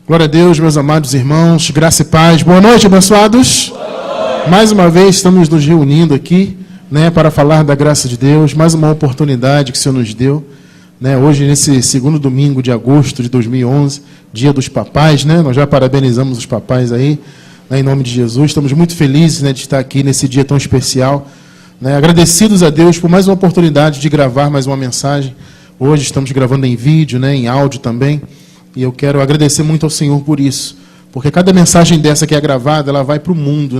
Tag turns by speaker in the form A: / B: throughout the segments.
A: Glória a Deus, meus amados irmãos, graça e paz. Boa noite, abençoados. Mais uma vez estamos nos reunindo aqui, para falar da graça de Deus. Mais uma oportunidade que o Senhor nos deu, hoje nesse segundo domingo de agosto de 2011, dia dos papais, Nós já parabenizamos os papais aí, em nome de Jesus. Estamos muito felizes, de estar aqui nesse dia tão especial, agradecidos a Deus por mais uma oportunidade de gravar mais uma mensagem. Hoje estamos gravando em vídeo, em áudio também. E eu quero agradecer muito ao Senhor por isso. Porque cada mensagem dessa que é gravada, ela vai para o mundo,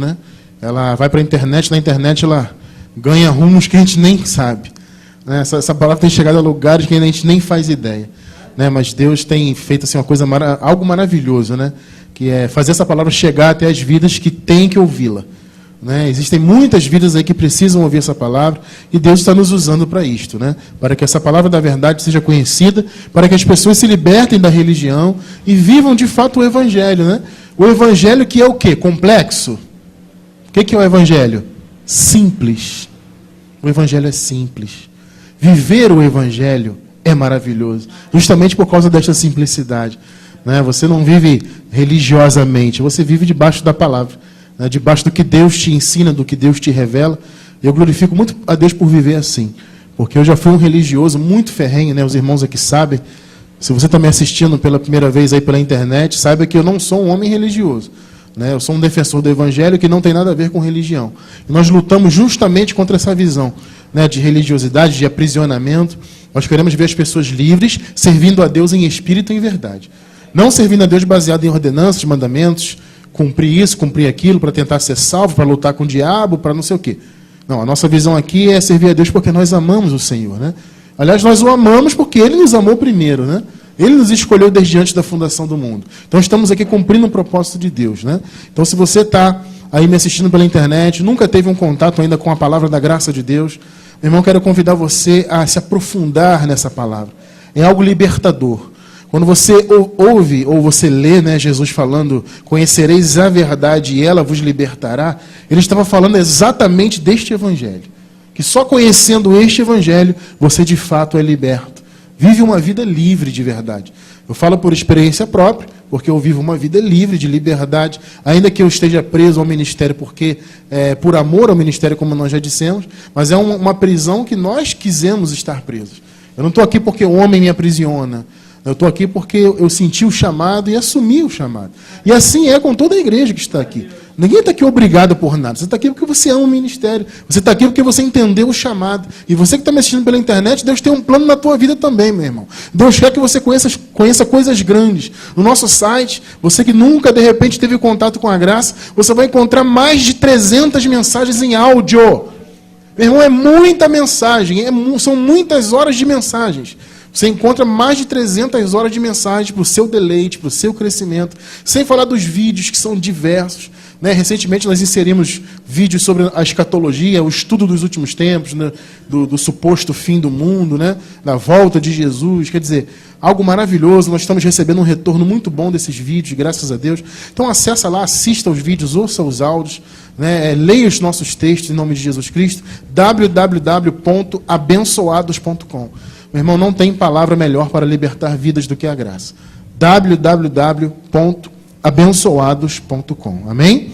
A: Ela vai para a internet, na internet ela ganha rumos que a gente nem sabe. Essa palavra tem chegado a lugares que a gente nem faz ideia. Mas Deus tem feito assim, algo maravilhoso, que é fazer essa palavra chegar até as vidas que têm que ouvi-la. Existem muitas vidas aí que precisam ouvir essa palavra e Deus está nos usando para isto, para que essa palavra da verdade seja conhecida, para que as pessoas se libertem da religião e vivam de fato o Evangelho. O Evangelho que é o quê? Complexo. O que é o Evangelho? Simples. O Evangelho é simples. Viver o Evangelho é maravilhoso, justamente por causa desta simplicidade. Você não vive religiosamente, você vive debaixo da palavra. Debaixo do que Deus te ensina, do que Deus te revela. Eu glorifico muito a Deus por viver assim, porque eu já fui um religioso muito ferrenho, os irmãos aqui sabem. Se você está me assistindo pela primeira vez aí pela internet, saiba que eu não sou um homem religioso, eu sou um defensor do Evangelho que não tem nada a ver com religião. E nós lutamos justamente contra essa visão, de religiosidade, de aprisionamento. Nós queremos ver as pessoas livres, servindo a Deus em espírito e em verdade, não servindo a Deus baseado em ordenanças, mandamentos, cumprir isso, cumprir aquilo, para tentar ser salvo, para lutar com o diabo, para não sei o quê. Não, a nossa visão aqui é servir a Deus porque nós amamos o Senhor, Aliás, nós o amamos porque Ele nos amou primeiro, Ele nos escolheu desde antes da fundação do mundo. Então, estamos aqui cumprindo o propósito de Deus, Então, se você está aí me assistindo pela internet, nunca teve um contato ainda com a palavra da graça de Deus, meu irmão, quero convidar você a se aprofundar nessa palavra. É algo libertador. Quando você ouve ou você lê, Jesus falando, conhecereis a verdade e ela vos libertará, ele estava falando exatamente deste Evangelho. Que só conhecendo este Evangelho, você de fato é liberto. Vive uma vida livre de verdade. Eu falo por experiência própria, porque eu vivo uma vida livre de liberdade, ainda que eu esteja preso ao ministério, porque por amor ao ministério, como nós já dissemos, mas é uma prisão que nós quisemos estar presos. Eu não estou aqui porque o homem me aprisiona. Eu estou aqui porque eu senti o chamado e assumi o chamado. E assim é com toda a igreja que está aqui. Ninguém está aqui obrigado por nada. Você está aqui porque você ama o ministério. Você está aqui porque você entendeu o chamado. E você que está me assistindo pela internet, Deus tem um plano na tua vida também, meu irmão. Deus quer que você conheça coisas grandes. No nosso site, você que nunca, de repente, teve contato com a graça, você vai encontrar mais de 300 mensagens em áudio. Meu irmão, é muita mensagem. São muitas horas de mensagens. Você encontra mais de 300 horas de mensagens para o seu deleite, para o seu crescimento, sem falar dos vídeos que são diversos. Recentemente nós inserimos vídeos sobre a escatologia, o estudo dos últimos tempos, do suposto fim do mundo, da volta de Jesus. Quer dizer, algo maravilhoso. Nós estamos recebendo um retorno muito bom desses vídeos, graças a Deus. Então acessa lá, assista aos vídeos, ouça os áudios, leia os nossos textos em nome de Jesus Cristo, www.abençoados.com. Meu irmão, não tem palavra melhor para libertar vidas do que a graça. www.abençoados.com. Amém?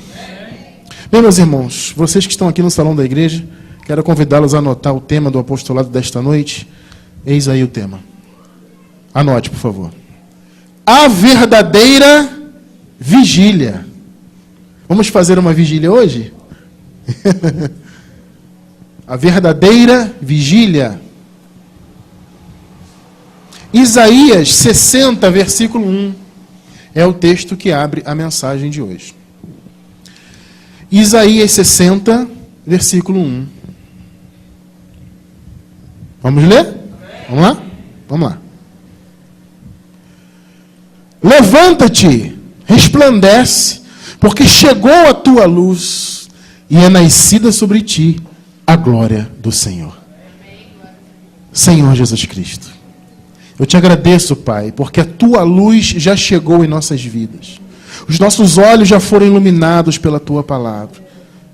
A: Bem, meus irmãos, vocês que estão aqui no salão da igreja, quero convidá-los a anotar o tema do apostolado desta noite. Eis aí o tema. Anote, por favor. A verdadeira vigília. Vamos fazer uma vigília hoje? A verdadeira vigília. Isaías 60, versículo 1, é o texto que abre a mensagem de hoje. Isaías 60, versículo 1. Vamos ler? Vamos lá? Vamos lá. Levanta-te, resplandece, porque chegou a tua luz e é nascida sobre ti a glória do Senhor. Senhor Jesus Cristo. Eu te agradeço, Pai, porque a tua luz já chegou em nossas vidas. Os nossos olhos já foram iluminados pela tua palavra.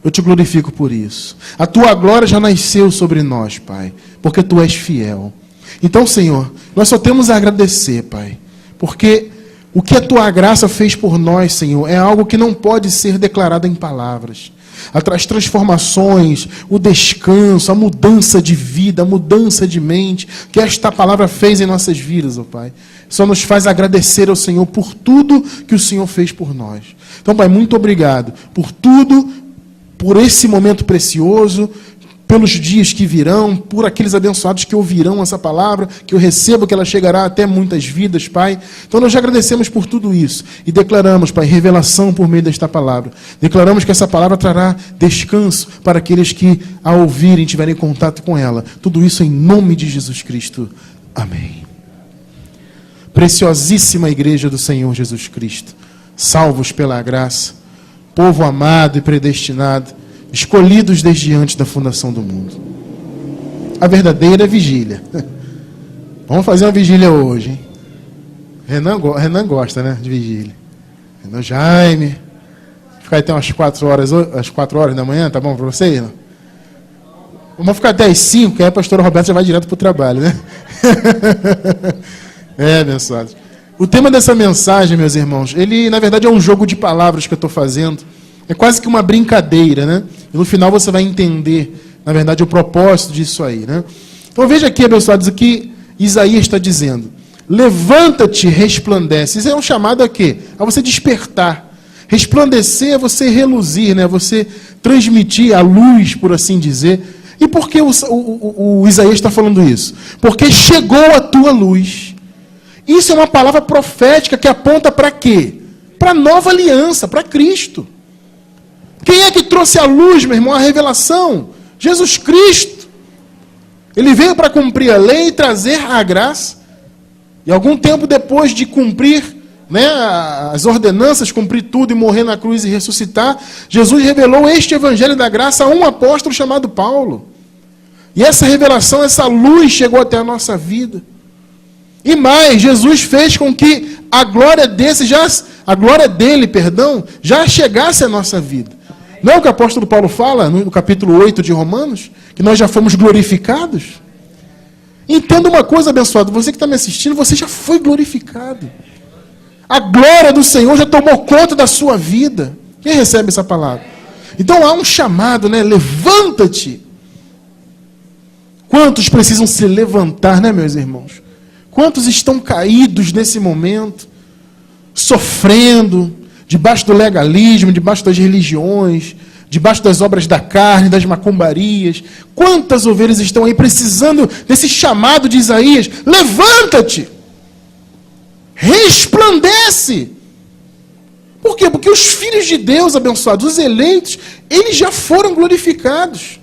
A: Eu te glorifico por isso. A tua glória já nasceu sobre nós, Pai, porque tu és fiel. Então, Senhor, nós só temos a agradecer, Pai, porque O que a tua graça fez por nós, Senhor, é algo que não pode ser declarado em palavras. As transformações, o descanso, a mudança de vida, a mudança de mente, que esta palavra fez em nossas vidas, ó Pai. Só nos faz agradecer ao Senhor por tudo que o Senhor fez por nós. Então, Pai, muito obrigado por tudo, por esse momento precioso, pelos dias que virão, por aqueles abençoados que ouvirão essa palavra, que eu recebo que ela chegará até muitas vidas, Pai. Então nós já agradecemos por tudo isso e declaramos, Pai, revelação por meio desta palavra. Declaramos que essa palavra trará descanso para aqueles que, ao ouvirem, tiverem contato com ela. Tudo isso em nome de Jesus Cristo. Amém. Preciosíssima Igreja do Senhor Jesus Cristo, salvos pela graça, povo amado e predestinado, escolhidos desde antes da fundação do mundo. A verdadeira vigília. Vamos fazer uma vigília hoje, hein? Renan gosta, né, de vigília. Renan Jaime. Ficar até umas 4 horas da manhã, tá bom para vocês? Não? Vamos ficar até as 5, que aí a pastora Roberta já vai direto para o trabalho, né? Abençoados. O tema dessa mensagem, meus irmãos, ele na verdade é um jogo de palavras que eu estou fazendo. É quase que uma brincadeira, né? E no final você vai entender, na verdade, o propósito disso aí, né? Então veja aqui, abençoados, o que Isaías está dizendo. Levanta-te, resplandece. Isso é um chamado a quê? A você despertar. Resplandecer é você reluzir, né? Você transmitir a luz, por assim dizer. E por que o Isaías está falando isso? Porque chegou a tua luz. Isso é uma palavra profética que aponta para quê? Para a nova aliança, para Cristo. Quem é que trouxe a luz, meu irmão, a revelação? Jesus Cristo. Ele veio para cumprir a lei e trazer a graça. E algum tempo depois de cumprir, né, as ordenanças, cumprir tudo e morrer na cruz e ressuscitar, Jesus revelou este evangelho da graça a um apóstolo chamado Paulo. E essa revelação, essa luz chegou até a nossa vida. E mais, Jesus fez com que a glória dele, já chegasse à nossa vida. Não é o que o apóstolo Paulo fala no capítulo 8 de Romanos? Que nós já fomos glorificados? Entenda uma coisa, abençoado. Você que está me assistindo, você já foi glorificado. A glória do Senhor já tomou conta da sua vida. Quem recebe essa palavra? Então há um chamado, né? Levanta-te. Quantos precisam se levantar, né, meus irmãos? Quantos estão caídos nesse momento? Sofrendo, debaixo do legalismo, debaixo das religiões, debaixo das obras da carne, das macumbarias. Quantas ovelhas estão aí precisando desse chamado de Isaías? Levanta-te! Resplandece! Por quê? Porque os filhos de Deus, abençoados, os eleitos, eles já foram glorificados.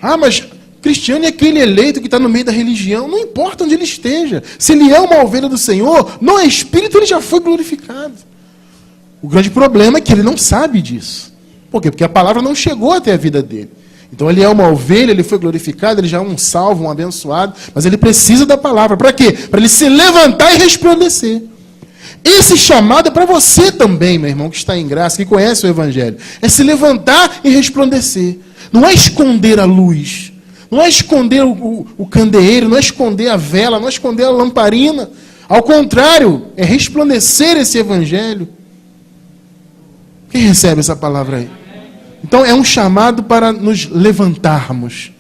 A: Ah, mas Cristiano é aquele eleito que está no meio da religião. Não importa onde ele esteja. Se ele é uma ovelha do Senhor, no Espírito ele já foi glorificado. O grande problema é que ele não sabe disso. Por quê? Porque a palavra não chegou até a vida dele. Então ele é uma ovelha, ele foi glorificado, ele já é um salvo, um abençoado, mas ele precisa da palavra. Para quê? Para ele se levantar e resplandecer. Esse chamado é para você também, meu irmão, que está em graça, que conhece o Evangelho. É se levantar e resplandecer. Não é esconder a luz. Não é esconder o candeeiro, não é esconder a vela, não é esconder a lamparina. Ao contrário, é resplandecer esse Evangelho. Quem recebe essa palavra aí? Então é um chamado para nos levantarmos.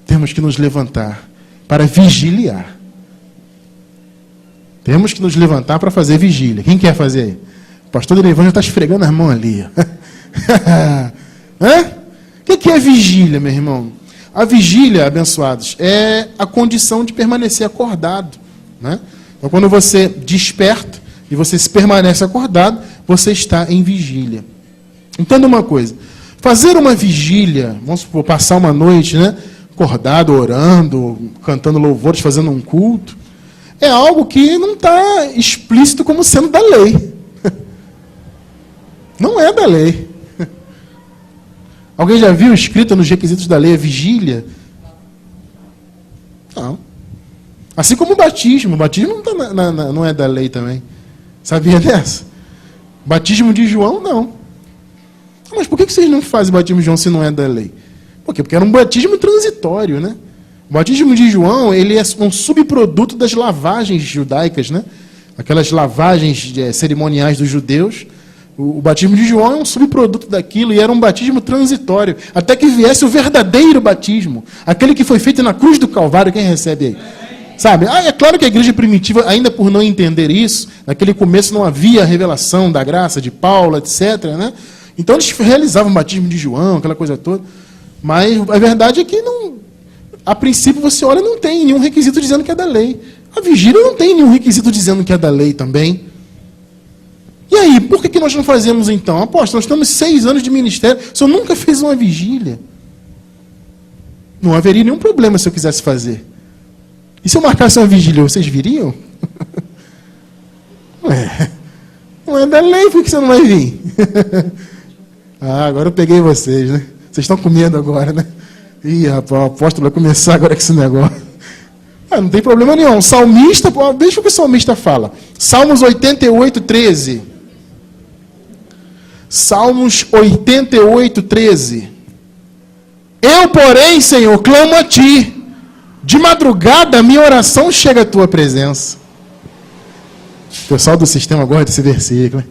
A: Temos que nos levantar para vigiliar. Temos que nos levantar para fazer vigília. Quem quer fazer aí? O pastor Derivan já está esfregando as mãos ali. Hã? O que é vigília, meu irmão? A vigília, abençoados, é a condição de permanecer acordado, né? Então, quando você desperta e você se permanece acordado, você está em vigília. Entenda uma coisa. Fazer uma vigília, vamos supor, passar uma noite, né, acordado, orando, cantando louvores, fazendo um culto, é algo que não está explícito como sendo da lei. Não é da lei. Alguém já viu escrito nos requisitos da lei a vigília? Não. Assim como o batismo. O batismo não é da lei também. Sabia dessa? Batismo de João, não. Mas por que vocês não fazem batismo de João se não é da lei? Por quê? Porque era um batismo transitório, né? O batismo de João, ele é um subproduto das lavagens judaicas, né? Aquelas lavagens cerimoniais dos judeus. O batismo de João é um subproduto daquilo e era um batismo transitório, até que viesse o verdadeiro batismo, aquele que foi feito na cruz do Calvário. Quem recebe aí? Sabe? É claro que a igreja primitiva, ainda por não entender isso, naquele começo não havia a revelação da graça de Paulo, etc., né? Então eles realizavam o batismo de João, aquela coisa toda. Mas a verdade é que não, a princípio você olha, não tem nenhum requisito dizendo que é da lei. A vigília não tem nenhum requisito dizendo que é da lei também. E aí, por que nós não fazemos então? Apóstolo, nós estamos 6 anos de ministério, o senhor nunca fez uma vigília. Não haveria nenhum problema se eu quisesse fazer. E se eu marcasse uma vigília, vocês viriam? Não é da lei, por que você não vai vir? Agora eu peguei vocês, né? Vocês estão com medo agora, né? Ih, rapaz, o apóstolo vai começar agora com esse negócio. Não tem problema nenhum. O salmista, deixa o que o salmista fala. Salmos 88, 13. Salmos 88, 13. Eu, porém, Senhor, clamo a Ti. De madrugada, a minha oração chega à Tua presença. O pessoal do sistema gosta desse versículo.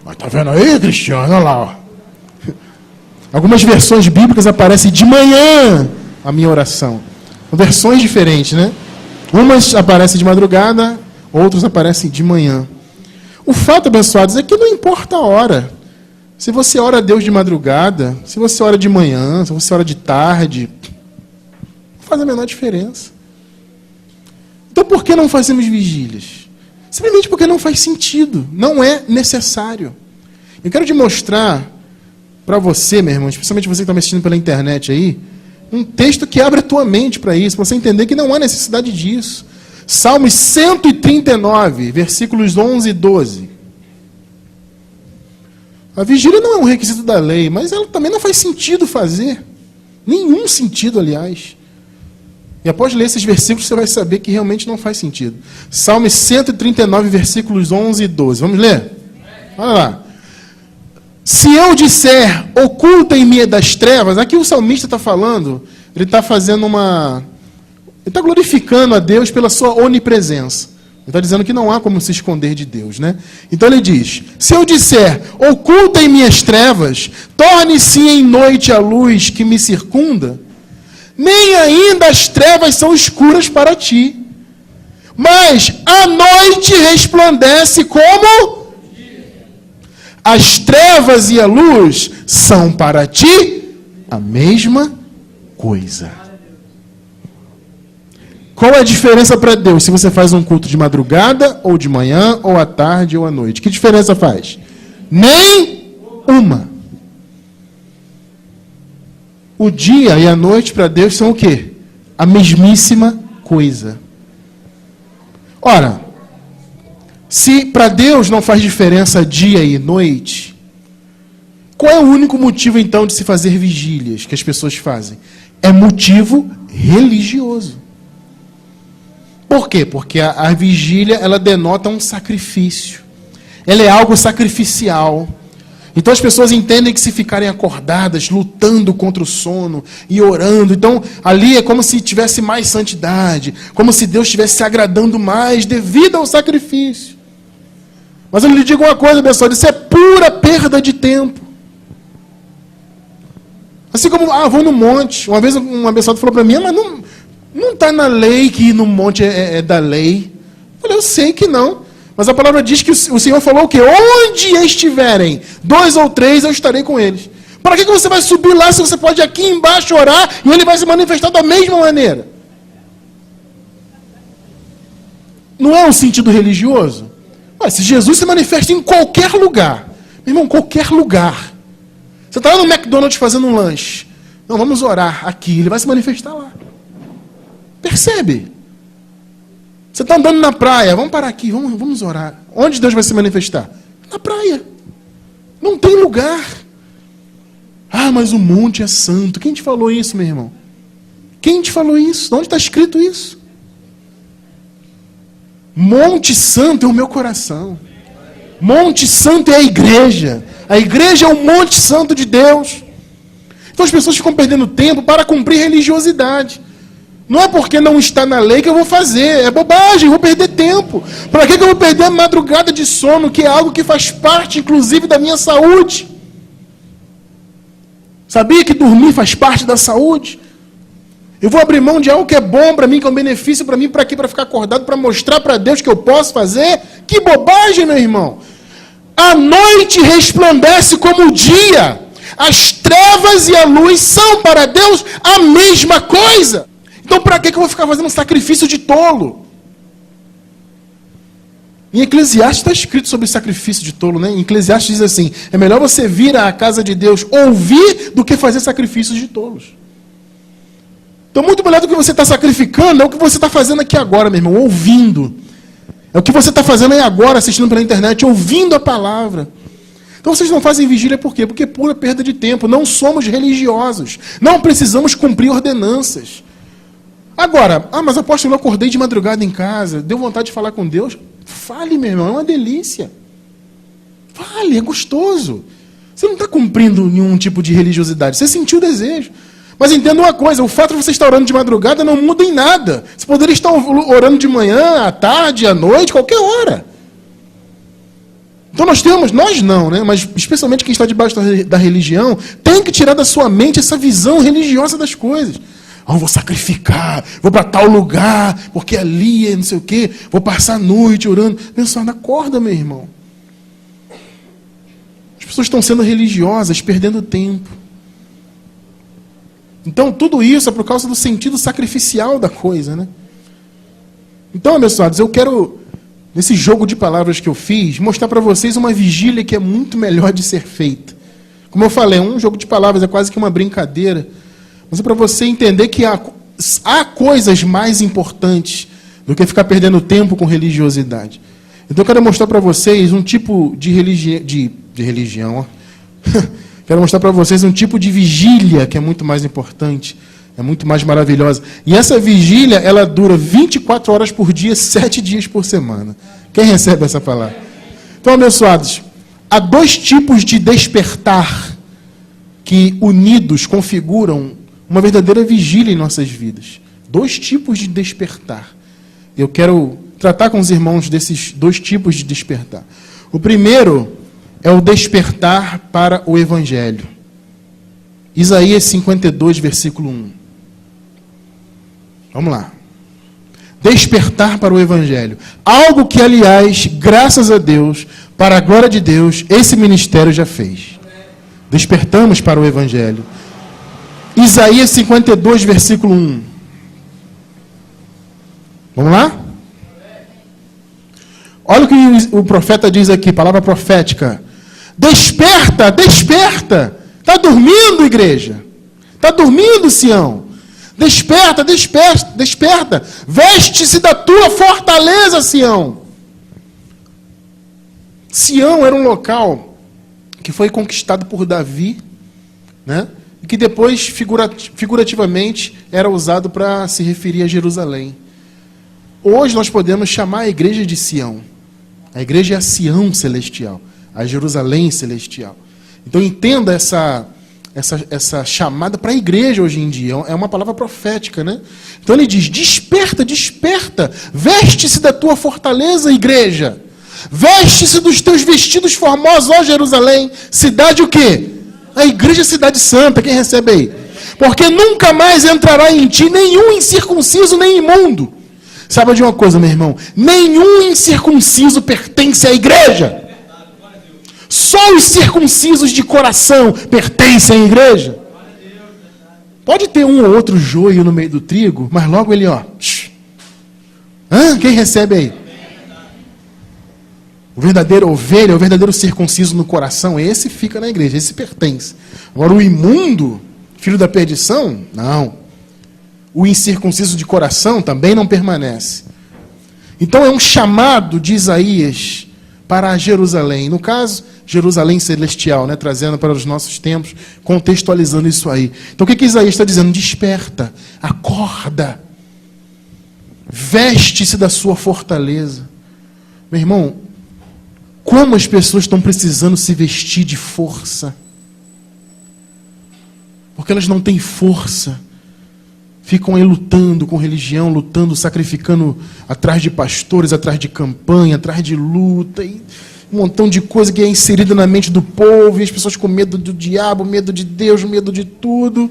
A: Mas tá vendo aí, Cristiano? Olha lá. Ó. Algumas versões bíblicas aparecem de manhã a minha oração. Versões diferentes, né? Umas aparecem de madrugada, outras aparecem de manhã. O fato, abençoados, é que não importa a hora. Se você ora a Deus de madrugada, se você ora de manhã, se você ora de tarde, não faz a menor diferença. Então por que não fazemos vigílias? Simplesmente porque não faz sentido, não é necessário. Eu quero te mostrar para você, meu irmão, especialmente você que está me assistindo pela internet aí, um texto que abre a tua mente para isso, para você entender que não há necessidade disso. Salmos 139, versículos 11 e 12. A vigília não é um requisito da lei, mas ela também não faz sentido fazer. Nenhum sentido, aliás. E após ler esses versículos, você vai saber que realmente não faz sentido. Salmos 139, versículos 11 e 12. Vamos ler? Olha lá. Se eu disser, ocultem-me das trevas, aqui o salmista está falando, ele está fazendo ele está glorificando a Deus pela sua onipresença. Ele está dizendo que não há como se esconder de Deus, né? Então ele diz, se eu disser, ocultem-me as trevas, torne-se em noite a luz que me circunda, nem ainda as trevas são escuras para ti, mas a noite resplandece como... As trevas e a luz são para ti a mesma coisa. Qual é a diferença para Deus se você faz um culto de madrugada, ou de manhã, ou à tarde, ou à noite? Que diferença faz? Nenhuma. O dia e a noite para Deus são o quê? A mesmíssima coisa. Ora, se para Deus não faz diferença dia e noite, qual é o único motivo então de se fazer vigílias que as pessoas fazem? É motivo religioso. Por quê? Porque a vigília, ela denota um sacrifício. Ela é algo sacrificial. Então as pessoas entendem que se ficarem acordadas, lutando contra o sono e orando, então ali é como se tivesse mais santidade, como se Deus estivesse se agradando mais devido ao sacrifício. Mas eu lhe digo uma coisa, pessoal, isso é pura perda de tempo. Assim como, vou no monte. Uma vez um abençoado falou para mim, mas não está na lei que ir no monte é da lei. Eu falei, eu sei que não. Mas a palavra diz que o Senhor falou o quê? Onde estiverem 2 ou 3, eu estarei com eles. Para que você vai subir lá se você pode aqui embaixo orar e ele vai se manifestar da mesma maneira? Não é um sentido religioso? Se Jesus se manifesta em qualquer lugar, meu irmão, qualquer lugar. Você está lá no McDonald's fazendo um lanche. Não, vamos orar aqui, ele vai se manifestar lá. Percebe? Você está andando na praia, vamos parar aqui, vamos orar. Onde Deus vai se manifestar? Na praia. Não tem lugar. Mas o monte é santo. Quem te falou isso, meu irmão? Quem te falou isso? Onde está escrito isso? Monte Santo é o meu coração. Monte Santo é a igreja. A igreja é o Monte Santo de Deus. Então as pessoas ficam perdendo tempo para cumprir religiosidade. Não é porque não está na lei que eu vou fazer. É bobagem, eu vou perder tempo. Para que eu vou perder a madrugada de sono, que é algo que faz parte, inclusive, da minha saúde? Sabia que dormir faz parte da saúde? Eu vou abrir mão de algo que é bom para mim, que é um benefício para mim, para quê? Para ficar acordado, para mostrar para Deus que eu posso fazer? Que bobagem, meu irmão! A noite resplandece como o dia. As trevas e a luz são para Deus a mesma coisa. Então, para que eu vou ficar fazendo um sacrifício de tolo? Em Eclesiastes está escrito sobre sacrifício de tolo, né? Em Eclesiastes diz assim: é melhor você vir à casa de Deus ouvir do que fazer sacrifícios de tolos. Então, muito melhor do que você está sacrificando é o que você está fazendo aqui agora, meu irmão, ouvindo. É o que você está fazendo aí agora, assistindo pela internet, ouvindo a palavra. Então vocês não fazem vigília por quê? Porque é pura perda de tempo. Não somos religiosos. Não precisamos cumprir ordenanças. Agora, mas apóstolo, eu acordei de madrugada em casa, deu vontade de falar com Deus. Fale, meu irmão, é uma delícia. Fale, é gostoso. Você não está cumprindo nenhum tipo de religiosidade. Você sentiu o desejo. Mas entenda uma coisa, o fato de você estar orando de madrugada não muda em nada. Você poderia estar orando de manhã, à tarde, à noite, qualquer hora. Então nós não, né? Mas especialmente quem está debaixo da religião, tem que tirar da sua mente essa visão religiosa das coisas. Vou sacrificar, vou para tal lugar, porque ali é não sei o quê, vou passar a noite orando. Pensando, acorda, meu irmão. As pessoas estão sendo religiosas, perdendo tempo. Então, tudo isso é por causa do sentido sacrificial da coisa, né? Então, abençoados, eu quero, nesse jogo de palavras que eu fiz, mostrar para vocês uma vigília que é muito melhor de ser feita. Como eu falei, um jogo de palavras é quase que uma brincadeira, mas é para você entender que há coisas mais importantes do que ficar perdendo tempo com religiosidade. Então, eu quero mostrar para vocês um tipo de religião, ó. Quero mostrar para vocês um tipo de vigília que é muito mais importante, é muito mais maravilhosa. E essa vigília, ela dura 24 horas por dia, 7 dias por semana. Quem recebe essa palavra? Então, abençoados, há 2 tipos de despertar que unidos configuram uma verdadeira vigília em nossas vidas. 2 tipos de despertar. Eu quero tratar com os irmãos desses 2 tipos de despertar. O primeiro é o despertar para o Evangelho. Isaías 52, versículo 1. Vamos lá. Despertar para o Evangelho. Algo que, aliás, graças a Deus, para a glória de Deus, esse ministério já fez. Despertamos para o Evangelho. Isaías 52, versículo 1. Vamos lá? Olha o que o profeta diz aqui, palavra profética. Desperta, desperta. Está dormindo, igreja? Está dormindo, Sião? Desperta, desperta, desperta. Veste-se da tua fortaleza, Sião. Sião era um local que foi conquistado por Davi, né? E que depois, figurativamente, era usado para se referir a Jerusalém. Hoje nós podemos chamar a igreja de Sião. A igreja é a Sião celestial, a Jerusalém celestial. Então entenda essa chamada para a igreja hoje em dia. É uma palavra profética, né? Então ele diz, desperta, desperta, veste-se da tua fortaleza, igreja. Veste-se dos teus vestidos formosos, ó Jerusalém. Cidade o quê? A igreja cidade santa, quem recebe aí? Porque nunca mais entrará em ti nenhum incircunciso nem imundo. Sabe de uma coisa, meu irmão? Nenhum incircunciso pertence à igreja. Só os circuncisos de coração pertencem à igreja. Pode ter um ou outro joio no meio do trigo, mas logo ele, ó. Quem recebe aí? O verdadeiro ovelha, o verdadeiro circunciso no coração, esse fica na igreja, esse pertence. Agora o imundo, filho da perdição, não. O incircunciso de coração também não permanece. Então é um chamado de Isaías para Jerusalém. No caso, Jerusalém celestial, né? Trazendo para os nossos tempos, contextualizando isso aí. Então o que Isaías está dizendo? Desperta, acorda, veste-se da sua fortaleza. Meu irmão, como as pessoas estão precisando se vestir de força. Porque elas não têm força ficam aí lutando com religião, lutando, sacrificando atrás de pastores, atrás de campanha, atrás de luta, e um montão de coisa que é inserida na mente do povo, e as pessoas com medo do diabo, medo de Deus, medo de tudo.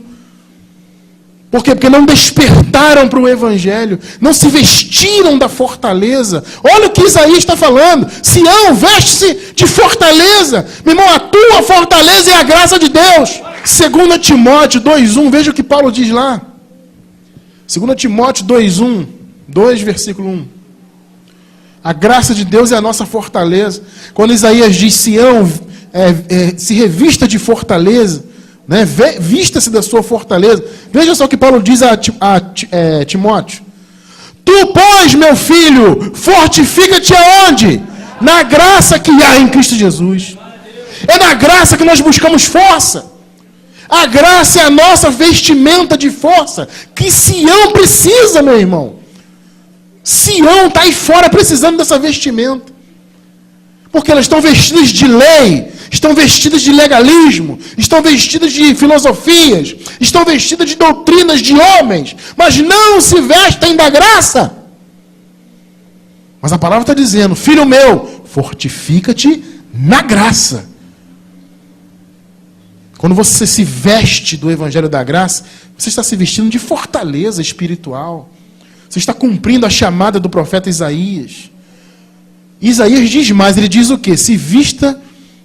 A: Por quê? Porque não despertaram para o Evangelho, não se vestiram da fortaleza. Olha o que Isaías está falando. Sião, veste-se de fortaleza. Meu irmão, a tua fortaleza é a graça de Deus. 2 Timóteo 2,1, veja o que Paulo diz lá. 2 Timóteo 2,1, 2 versículo 1. A graça de Deus é a nossa fortaleza. Quando Isaías diz, Sião, se revista de fortaleza, né? Vista-se da sua fortaleza. Veja só o que Paulo diz a Timóteo. Tu, pois, meu filho, fortifica-te aonde? Na graça que há em Cristo Jesus. É na graça que nós buscamos força. A graça é a nossa vestimenta de força, que Sião precisa, meu irmão. Sião está aí fora precisando dessa vestimenta. Porque elas estão vestidas de lei, estão vestidas de legalismo, estão vestidas de filosofias, estão vestidas de doutrinas de homens, mas não se vestem da graça. Mas a palavra está dizendo, filho meu, fortifica-te na graça. Quando você se veste do Evangelho da Graça, você está se vestindo de fortaleza espiritual. Você está cumprindo a chamada do profeta Isaías. Isaías diz mais, ele diz o quê? Se vista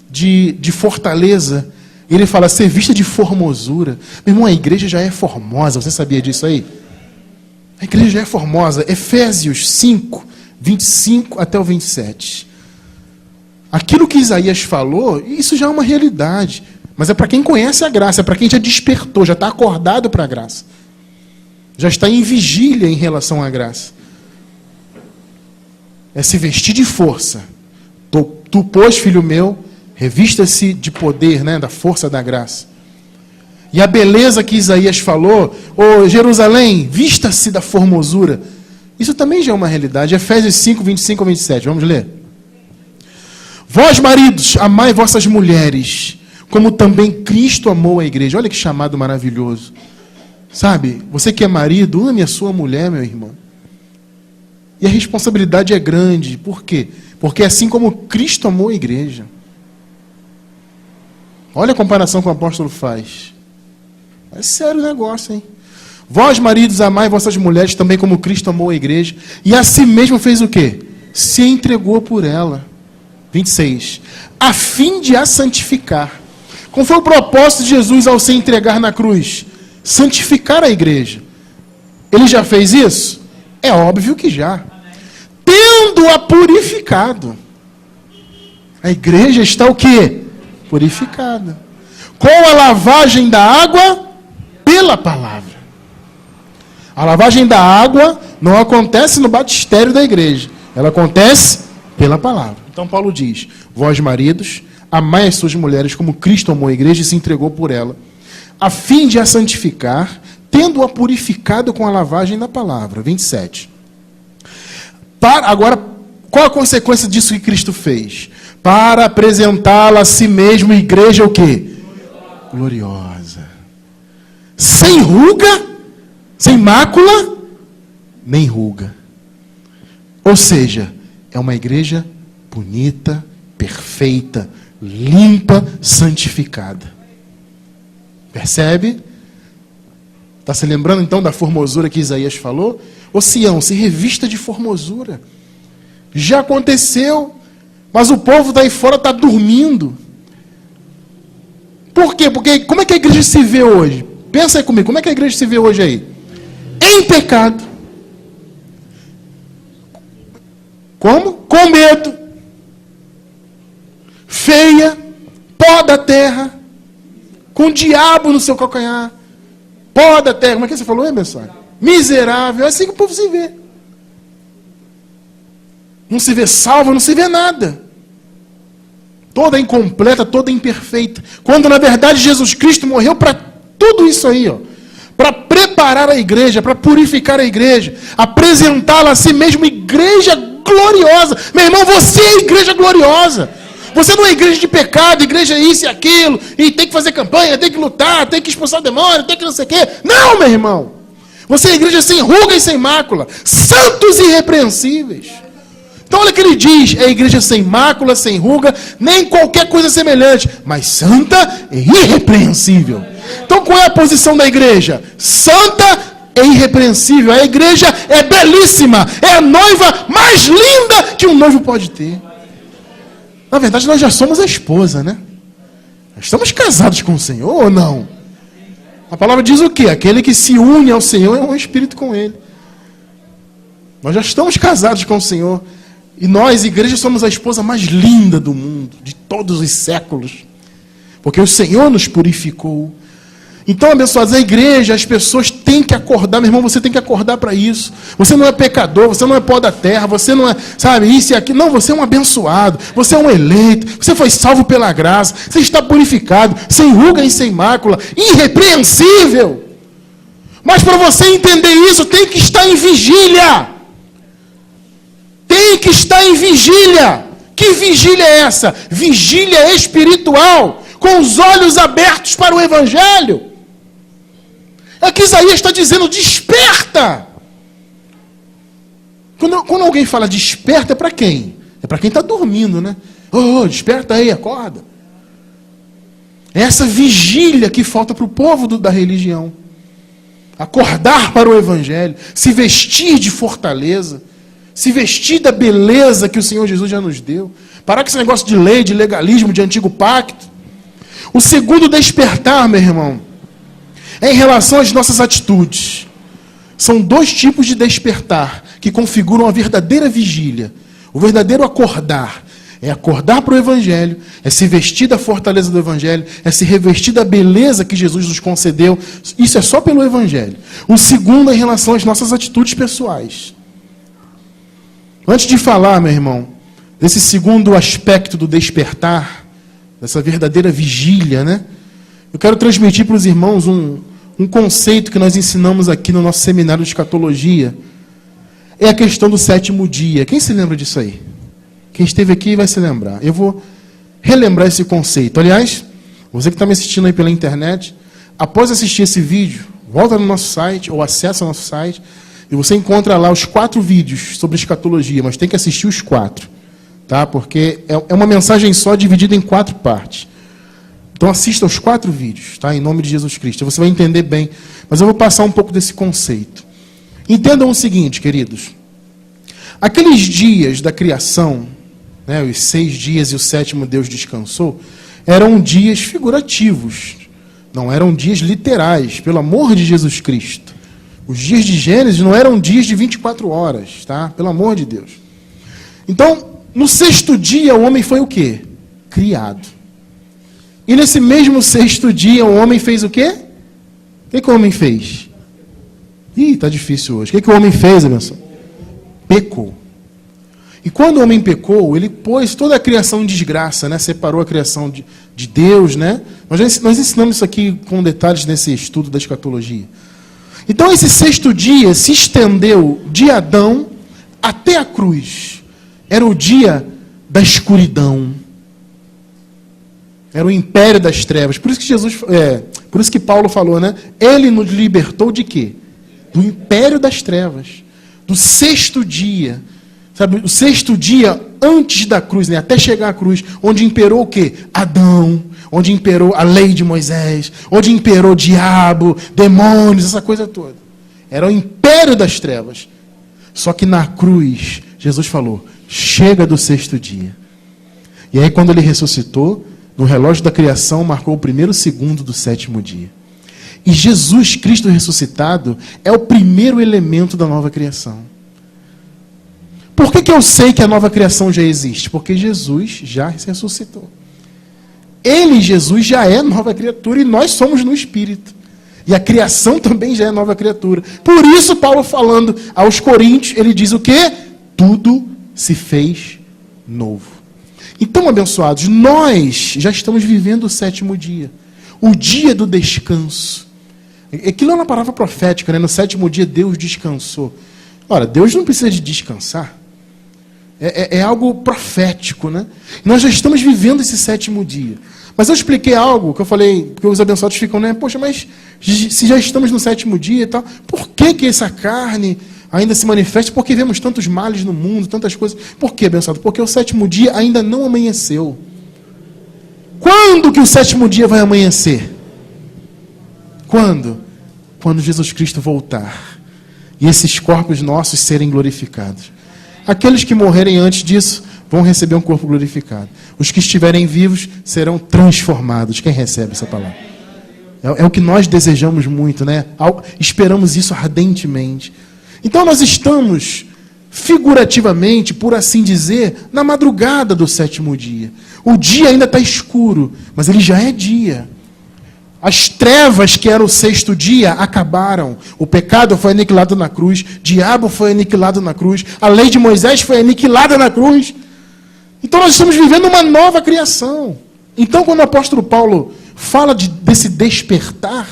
A: de fortaleza. Ele fala, ser vista de formosura. Meu irmão, a igreja já é formosa. Você sabia disso aí? A igreja já é formosa. Efésios 5, 25 até o 27. Aquilo que Isaías falou, isso já é uma realidade. Mas é para quem conhece a graça, é para quem já despertou, já está acordado para a graça. Já está em vigília em relação à graça. É se vestir de força. Tu, pois, filho meu, revista-se de poder, né, da força da graça. E a beleza que Isaías falou, Jerusalém, vista-se da formosura. Isso também já é uma realidade. Efésios 5, 25 a 27. Vamos ler. Vós, maridos, amai vossas mulheres, como também Cristo amou a igreja. Olha que chamado maravilhoso. Sabe, você que é marido, ame a sua mulher, meu irmão. E a responsabilidade é grande. Por quê? Porque assim como Cristo amou a igreja. Olha a comparação que o apóstolo faz. É sério o negócio, hein? Vós, maridos, amai vossas mulheres também como Cristo amou a igreja. E a si mesmo fez o quê? Se entregou por ela. 26. A fim de a santificar. Qual foi o propósito de Jesus ao se entregar na cruz? Santificar a igreja. Ele já fez isso? É óbvio que já. Tendo-a purificado. A igreja está o quê? Purificada. Com a lavagem da água pela palavra. A lavagem da água não acontece no batistério da igreja. Ela acontece pela palavra. Então Paulo diz, vós maridos, amai as suas mulheres como Cristo amou a igreja e se entregou por ela, a fim de a santificar, tendo-a purificado com a lavagem da palavra. 27. Agora, qual a consequência disso que Cristo fez? Para apresentá-la a si mesmo, igreja o quê? Gloriosa. Sem ruga, sem mácula, nem ruga. Ou seja, é uma igreja bonita, perfeita, limpa, santificada. Percebe? Está se lembrando então da formosura que Isaías falou? Ô Sião, se revista de formosura. Já aconteceu, mas o povo está aí fora, está dormindo. Por quê? Porque como é que a igreja se vê hoje? Pensa aí comigo, como é que a igreja se vê hoje aí? Em pecado. Como? Com medo. Feia, pó da terra, com o diabo no seu calcanhar, pó da terra, como é que você falou, hein, pessoal? Miserável, é assim que o povo se vê. Não se vê salvo, não se vê nada. Toda incompleta, toda imperfeita. Quando na verdade Jesus Cristo morreu para tudo isso aí, ó. Para preparar a igreja, para purificar a igreja, apresentá-la a si mesmo igreja gloriosa. Meu irmão, você é igreja gloriosa. Você não é igreja de pecado, igreja isso e aquilo, e tem que fazer campanha, tem que lutar, tem que expulsar o demônio, tem que não sei o quê. Não, meu irmão. Você é a igreja sem ruga e sem mácula, santos e irrepreensíveis. Então olha o que ele diz, é a igreja sem mácula, sem ruga, nem qualquer coisa semelhante, mas santa e irrepreensível. Então qual é a posição da igreja? Santa e irrepreensível. A igreja é belíssima, é a noiva mais linda que um noivo pode ter. Na verdade nós já somos a esposa, né? Nós estamos casados com o Senhor ou não? A palavra diz o quê? Aquele que se une ao Senhor é um espírito com Ele. Nós já estamos casados com o Senhor. E nós, igreja, somos a esposa mais linda do mundo, de todos os séculos. Porque o Senhor nos purificou. Então, abençoados, a igreja, as pessoas têm que acordar, meu irmão, você tem que acordar para isso. Você não é pecador, você não é pó da terra, você não é, sabe, isso e aquilo. Não, você é um abençoado, você é um eleito, você foi salvo pela graça, você está purificado, sem ruga e sem mácula, irrepreensível. Mas para você entender isso, tem que estar em vigília. Tem que estar em vigília. Que vigília é essa? Vigília espiritual, com os olhos abertos para o Evangelho. É que Isaías está dizendo, desperta. Quando alguém fala desperta, é para quem? É para quem está dormindo, né? Oh, desperta aí, acorda. É essa vigília que falta para o povo da religião. Acordar para o Evangelho, se vestir de fortaleza, se vestir da beleza que o Senhor Jesus já nos deu. Parar com esse negócio de lei, de legalismo, de antigo pacto. O segundo despertar, meu irmão, é em relação às nossas atitudes. São dois tipos de despertar que configuram a verdadeira vigília. O verdadeiro acordar é acordar para o Evangelho, é se vestir da fortaleza do Evangelho, é se revestir da beleza que Jesus nos concedeu. Isso é só pelo Evangelho. O segundo é em relação às nossas atitudes pessoais. Antes de falar, meu irmão, desse segundo aspecto do despertar, dessa verdadeira vigília, né? Eu quero transmitir para os irmãos um conceito que nós ensinamos aqui no nosso seminário de escatologia. É a questão do sétimo dia. Quem se lembra disso aí? Quem esteve aqui vai se lembrar. Eu vou relembrar esse conceito. Aliás, você que está me assistindo aí pela internet, após assistir esse vídeo, volta no nosso site ou acessa o nosso site e você encontra lá os 4 vídeos sobre escatologia, mas tem que assistir os 4, tá? Porque é uma mensagem só dividida em 4 partes. Então assista os 4 vídeos, tá? Em nome de Jesus Cristo. Você vai entender bem, mas eu vou passar um pouco desse conceito. Entendam o seguinte, queridos. Aqueles dias da criação, né, os 6 dias e o 7º Deus descansou, eram dias figurativos, não eram dias literais, pelo amor de Jesus Cristo. Os dias de Gênesis não eram dias de 24 horas, tá? Pelo amor de Deus. Então, no 6º dia, o homem foi o quê? Criado. E nesse mesmo 6º dia, o homem fez o quê? O que o homem fez? Ih, tá difícil hoje. O que o homem fez, abençoado? Pecou. E quando o homem pecou, ele pôs toda a criação em desgraça, né? Separou a criação de Deus, né? Nós ensinamos isso aqui com detalhes nesse estudo da escatologia. Então esse 6º dia se estendeu de Adão até a cruz. Era o dia da escuridão. Era o império das trevas. Por isso que por isso que Paulo falou, né? Ele nos libertou de quê? Do império das trevas. Do 6º dia. Sabe, o 6º dia antes da cruz, né? Até chegar à cruz, onde imperou o quê? Adão, onde imperou a lei de Moisés, onde imperou o diabo, demônios, essa coisa toda. Era o império das trevas. Só que na cruz, Jesus falou, chega do 6º dia. E aí quando ele ressuscitou, no relógio da criação, marcou o 1º segundo do 7º dia. E Jesus Cristo ressuscitado é o primeiro elemento da nova criação. Por que eu sei que a nova criação já existe? Porque Jesus já ressuscitou. Ele, Jesus, já é nova criatura e nós somos no Espírito. E a criação também já é nova criatura. Por isso, Paulo falando aos Coríntios, ele diz o quê? Tudo se fez novo. Então, abençoados, nós já estamos vivendo o 7º dia. O dia do descanso. Aquilo é uma palavra profética, né? No 7º dia Deus descansou. Ora, Deus não precisa de descansar. É algo profético, né? Nós já estamos vivendo esse 7º dia. Mas eu expliquei algo que eu falei, porque os abençoados ficam, né? Poxa, mas Se já estamos no 7º dia e tal, por que essa carne ainda se manifesta? Porque vemos tantos males no mundo, tantas coisas. Por quê, abençoado? Porque o 7º dia ainda não amanheceu. Quando que o 7º dia vai amanhecer? Quando? Quando Jesus Cristo voltar e esses corpos nossos serem glorificados. Aqueles que morrerem antes disso vão receber um corpo glorificado. Os que estiverem vivos serão transformados. Quem recebe essa palavra? É o que nós desejamos muito, né? Esperamos isso ardentemente. Então nós estamos, figurativamente, por assim dizer, na madrugada do 7º dia. O dia ainda está escuro, mas ele já é dia. As trevas que era o 6º dia acabaram. O pecado foi aniquilado na cruz. O diabo foi aniquilado na cruz. A lei de Moisés foi aniquilada na cruz. Então nós estamos vivendo uma nova criação. Então quando o apóstolo Paulo fala desse despertar,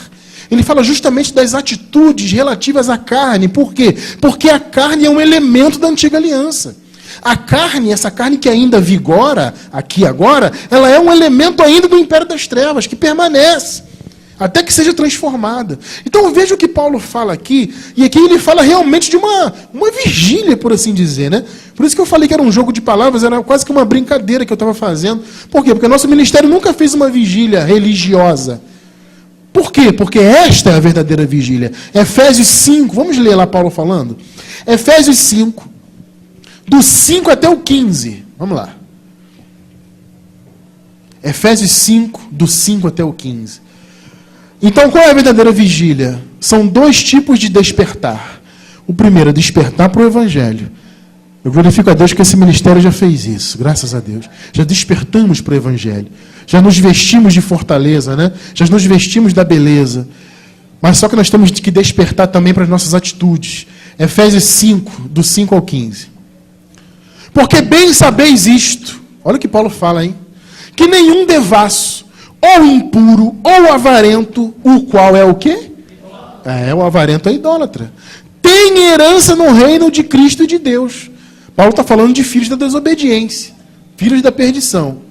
A: ele fala justamente das atitudes relativas à carne. Por quê? Porque a carne é um elemento da antiga aliança. A carne, essa carne que ainda vigora aqui agora, ela é um elemento ainda do império das trevas, que permanece até que seja transformada. Então veja o que Paulo fala aqui, e aqui ele fala realmente de uma vigília, por assim dizer, né? Por isso que eu falei que era um jogo de palavras, era quase que uma brincadeira que eu estava fazendo. Por quê? Porque o nosso ministério nunca fez uma vigília religiosa. Por quê? Porque esta é a verdadeira vigília. Efésios 5, vamos ler lá Paulo falando? Efésios 5, do 5 até o 15. Vamos lá. Efésios 5, do 5 até o 15. Então, qual é a verdadeira vigília? São 2 tipos de despertar. O primeiro é despertar para o Evangelho. Eu glorifico a Deus que esse ministério já fez isso, graças a Deus. Já despertamos para o Evangelho. Já nos vestimos de fortaleza, né? Já nos vestimos da beleza. Mas só que nós temos que despertar também para as nossas atitudes. Efésios 5, do 5 ao 15. Porque bem sabeis isto. Olha o que Paulo fala, hein? Que nenhum devasso, ou impuro, ou avarento, o qual é o quê? O avarento é idólatra. Tem herança no reino de Cristo e de Deus. Paulo está falando de filhos da desobediência, filhos da perdição.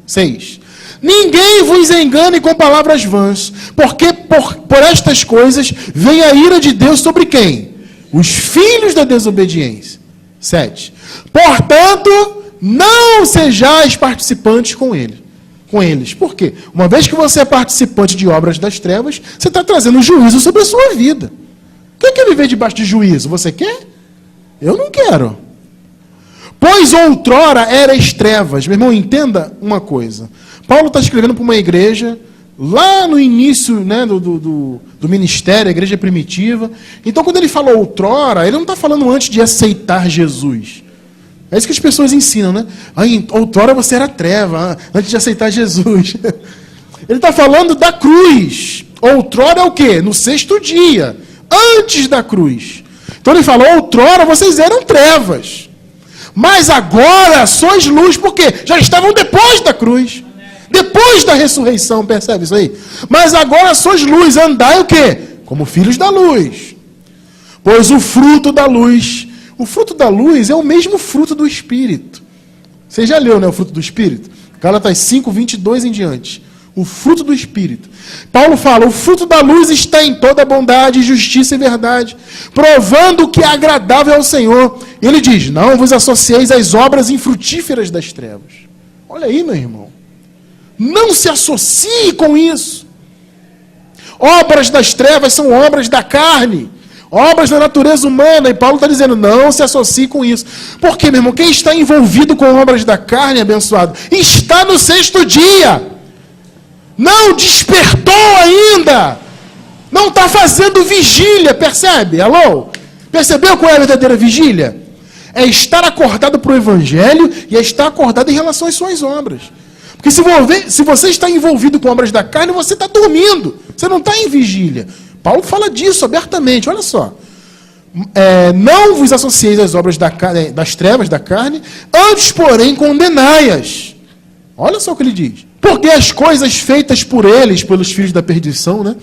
A: 6. Ninguém vos engane com palavras vãs, porque por estas coisas vem a ira de Deus sobre quem? Os filhos da desobediência. 7. Portanto, não sejais participantes com eles. Por quê? Uma vez que você é participante de obras das trevas, você está trazendo juízo sobre a sua vida. Quem quer viver debaixo de juízo? Você quer? Eu não quero. Pois outrora eras trevas. Meu irmão, entenda uma coisa. Paulo está escrevendo para uma igreja, lá no início, né, do ministério, a igreja primitiva. Então, quando ele fala outrora, ele não está falando antes de aceitar Jesus. É isso que as pessoas ensinam, né? Outrora você era treva, antes de aceitar Jesus. Ele está falando da cruz. Outrora é o quê? No 6º dia, antes da cruz. Então ele fala, outrora vocês eram trevas. Mas agora sois luz, por quê? Já estavam depois da cruz. Depois da ressurreição, percebe isso aí? Mas agora sois luz, andai o quê? Como filhos da luz. Pois o fruto da luz é o mesmo fruto do Espírito. Você já leu, né, o fruto do Espírito? Gálatas 5, 22 em diante. O fruto do Espírito. Paulo fala, o fruto da luz está em toda bondade, justiça e verdade, provando que é agradável ao Senhor. E ele diz, não vos associeis às obras infrutíferas das trevas. Olha aí, meu irmão. Não se associe com isso. Obras das trevas são obras da carne. Obras da natureza humana, e Paulo está dizendo, não se associe com isso. Por quê, meu irmão? Quem está envolvido com obras da carne, abençoado, está no 6º dia. Não despertou ainda. Não está fazendo vigília, percebe? Alô? Percebeu qual é a verdadeira vigília? É estar acordado para o Evangelho e é estar acordado em relação às suas obras. Porque se você está envolvido com obras da carne, você está dormindo. Você não está em vigília. Paulo fala disso abertamente, olha só. Não vos associeis às obras das trevas da carne, antes, porém, condenai-as. Olha só o que ele diz. Porque as coisas feitas por eles, pelos filhos da perdição, né,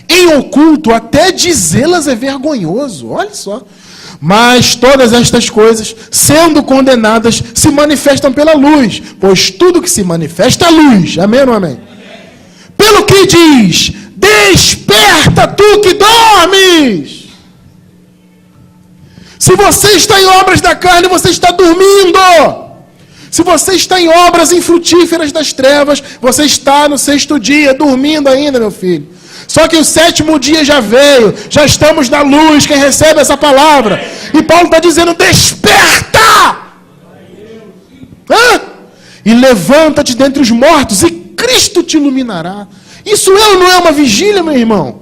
A: em oculto, até dizê-las é vergonhoso. Olha só. Mas todas estas coisas, sendo condenadas, se manifestam pela luz, pois tudo que se manifesta é luz. Amém ou não amém? Pelo que diz, desperta tu que dormes. Se você está em obras da carne, você está dormindo. Se você está em obras infrutíferas das trevas, você está no 6º dia, dormindo ainda, meu filho. Só que o 7º dia já veio, já estamos na luz, quem recebe essa palavra. E Paulo está dizendo, desperta! E levanta-te dentre os mortos, e Cristo te iluminará. Isso não é uma vigília, meu irmão?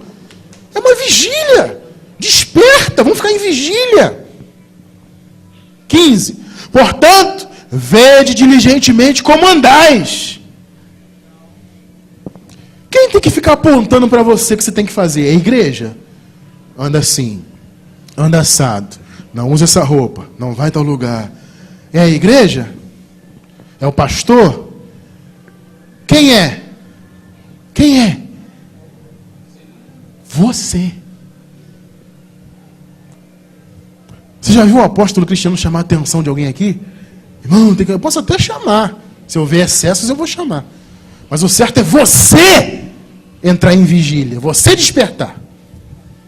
A: É uma vigília. Desperta, vamos ficar em vigília. 15. Portanto, vede diligentemente como andais. Quem tem que ficar apontando para você o que você tem que fazer? É a igreja? Anda assim, anda assado, não usa essa roupa, não vai a tal lugar. É a igreja? É o pastor? Quem é? Quem é? Você. Você já viu o apóstolo Cristiano chamar a atenção de alguém aqui? Irmão, eu posso até chamar. Se houver excessos, eu vou chamar. Mas o certo é você entrar em vigília. Você despertar.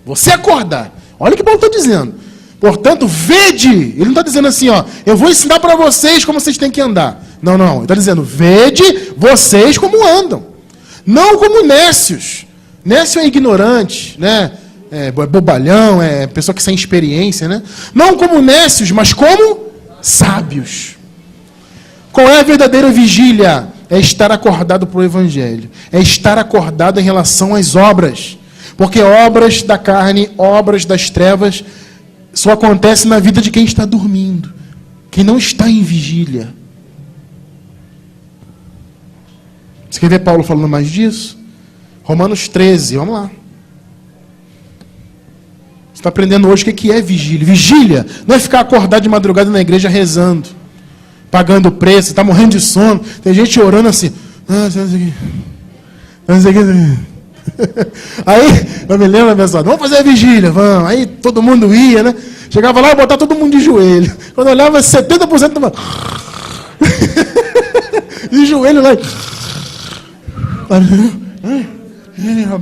A: Você acordar. Olha o que Paulo está dizendo. Portanto, vede. Ele não está dizendo assim, eu vou ensinar para vocês como vocês têm que andar. Não. Ele está dizendo, vede vocês como andam. Não como nécios. Nécio é ignorante, né? É bobalhão, é pessoa que sem experiência, né? Não como nécios, mas como sábios. Qual é a verdadeira vigília? É estar acordado para o Evangelho. É estar acordado em relação às obras. Porque obras da carne, obras das trevas, só acontecem na vida de quem está dormindo. Quem não está em vigília. Você quer ver Paulo falando mais disso? Romanos 13, vamos lá. Você está aprendendo hoje o que é vigília. Vigília não é ficar acordado de madrugada na igreja rezando, pagando preço, está morrendo de sono. Tem gente orando assim. Aí, eu me lembro, pessoal, vamos fazer a vigília, vamos. Aí todo mundo ia, né? Chegava lá e botava todo mundo de joelho. Quando eu olhava, 70% estava de joelho lá.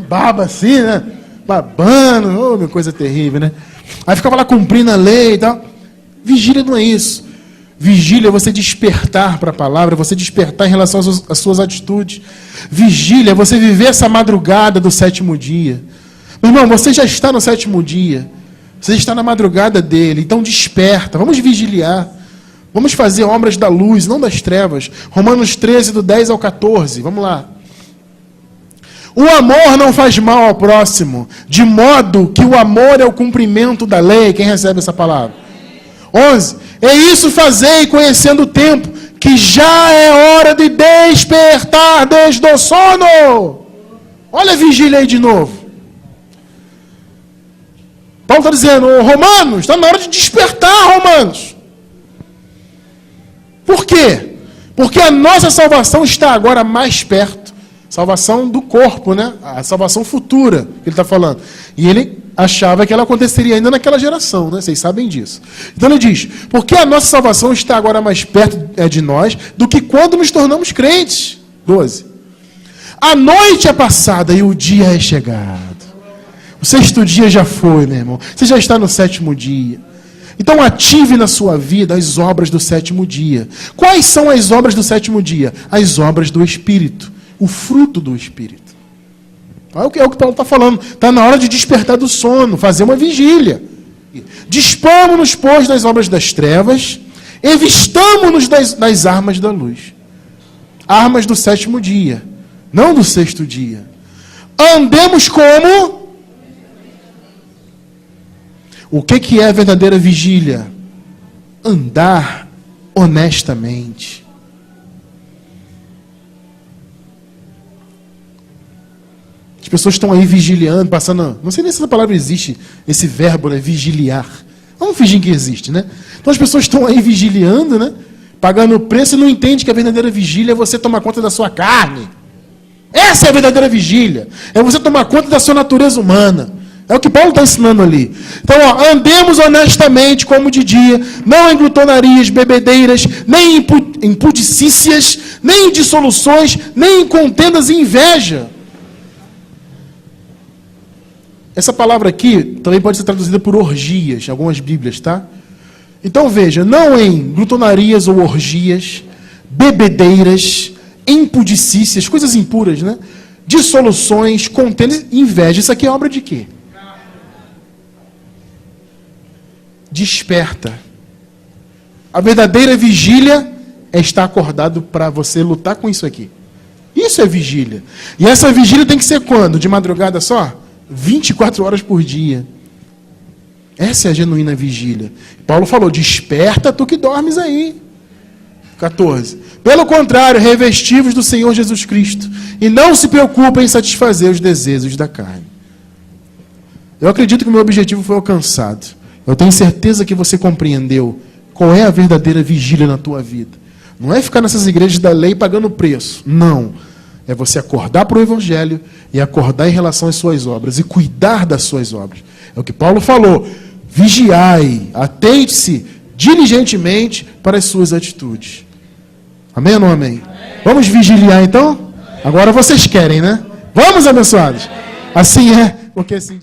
A: Baba assim, né? Babando, minha coisa terrível, né? Aí ficava lá cumprindo a lei e tal. Vigília não é isso. Vigília é você despertar para a palavra, você despertar em relação às suas atitudes. Vigília é você viver essa madrugada do 7º dia. Meu irmão, você já está no 7º dia. Você está na madrugada dele. Então desperta, vamos vigiliar. Vamos fazer obras da luz, não das trevas. Romanos 13, do 10 ao 14. Vamos lá. O amor não faz mal ao próximo, de modo que o amor é o cumprimento da lei. Quem recebe essa palavra? 11. É isso fazei, conhecendo o tempo, que já é hora de despertar desde o sono. Olha a vigília aí de novo. Paulo está dizendo, Romanos, está na hora de despertar, Romanos. Por quê? Porque a nossa salvação está agora mais perto. Salvação do corpo, né? A salvação futura, que ele está falando. E ele achava que ela aconteceria ainda naquela geração, né? Vocês sabem disso. Então ele diz, porque a nossa salvação está agora mais perto de nós do que quando nos tornamos crentes. 12. A noite é passada e o dia é chegado. O 6º dia já foi, meu irmão. Você já está no 7º dia. Então ative na sua vida as obras do 7º dia. Quais são as obras do 7º dia? As obras do Espírito. O fruto do Espírito. É o que Paulo está falando. Está na hora de despertar do sono, fazer uma vigília. Dispamo-nos, pois, das obras das trevas, e vistamo-nos das armas da luz. Armas do 7º dia, não do 6º dia. Andemos como? O que é a verdadeira vigília? Andar honestamente. As pessoas estão aí vigiliando, passando... Não sei nem se essa palavra existe, esse verbo, né? Vigiliar. Vamos fingir que existe, né? Então as pessoas estão aí vigiliando, né? Pagando o preço e não entendem que a verdadeira vigília é você tomar conta da sua carne. Essa é a verdadeira vigília. É você tomar conta da sua natureza humana. É o que Paulo está ensinando ali. Então, andemos honestamente como de dia, não em glutonarias, bebedeiras, nem em impudicícias, nem em dissoluções, nem em contendas e inveja. Essa palavra aqui também pode ser traduzida por orgias, algumas bíblias, tá? Então veja, não em glutonarias ou orgias, bebedeiras, impudicícias, coisas impuras, né? Dissoluções, contendas, inveja. Isso aqui é obra de quê? Desperta. A verdadeira vigília é estar acordado para você lutar com isso aqui. Isso é vigília. E essa vigília tem que ser quando? De madrugada só? 24 horas por dia. Essa é a genuína vigília. Paulo falou, desperta tu que dormes aí. 14. Pelo contrário, revestivos do Senhor Jesus Cristo, e não se preocupem em satisfazer os desejos da carne. Eu acredito que o meu objetivo foi alcançado. Eu tenho certeza que você compreendeu qual é a verdadeira vigília na tua vida. Não é ficar nessas igrejas da lei pagando preço. Não. É você acordar para o Evangelho e acordar em relação às suas obras e cuidar das suas obras. É o que Paulo falou. Vigiai, atente-se diligentemente para as suas atitudes. Amém ou não amém? Vamos vigiliar então? Agora vocês querem, né? Vamos, abençoados? Assim é, porque assim...